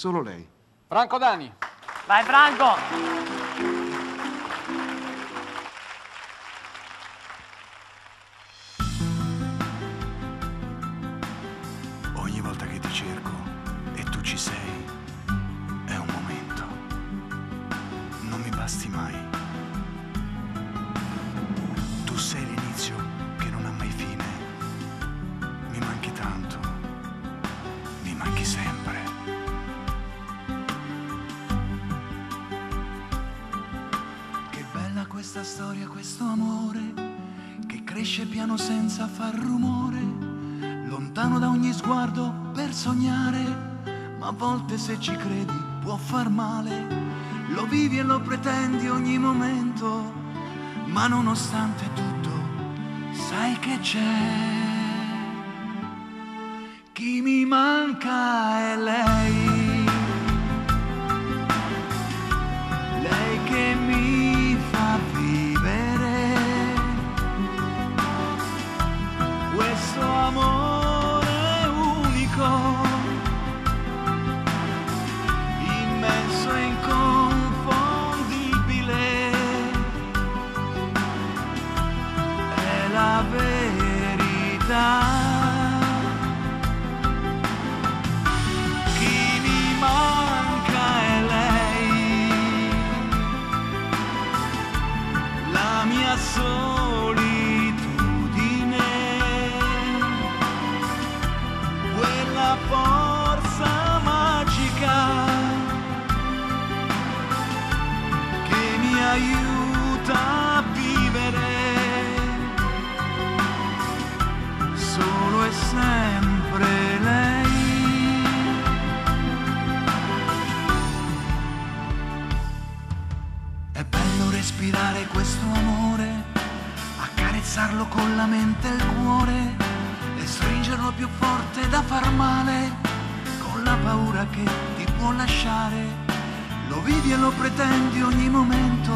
solo lei. Franco Dani. Vai Franco! Ogni volta che ti cerco e tu ci sei, è un momento. Non mi basti mai. Tu sei l'inizio che non ha mai fine. Mi manchi tanto, mi manchi sempre. Che bella questa storia, questo amore che cresce piano senza far rumore. Lontano da ogni sguardo per sognare, ma a volte se ci credi può far male. Lo vivi e lo pretendi ogni momento, ma nonostante tutto sai che c'è. Chi mi manca è lei, lei che mi fa vivere questo amore immenso e inconfondibile, è la verità. Chi mi manca è lei, la mia solitudine, quella forza magica che mi aiuta a vivere solo e sempre lei. È bello respirare questo amore, accarezzarlo con la mente e il cuore e stringerlo più forte da far male, con la paura che ti può lasciare. Lo vivi e lo pretendi ogni momento,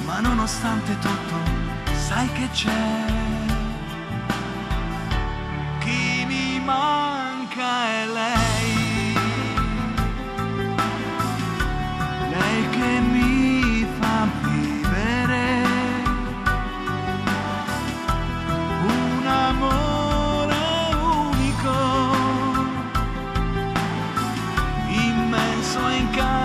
ma nonostante tutto sai che c'è. Chi mi manca è lei, lei che mi fa vivere un amore unico, immenso e incantevole.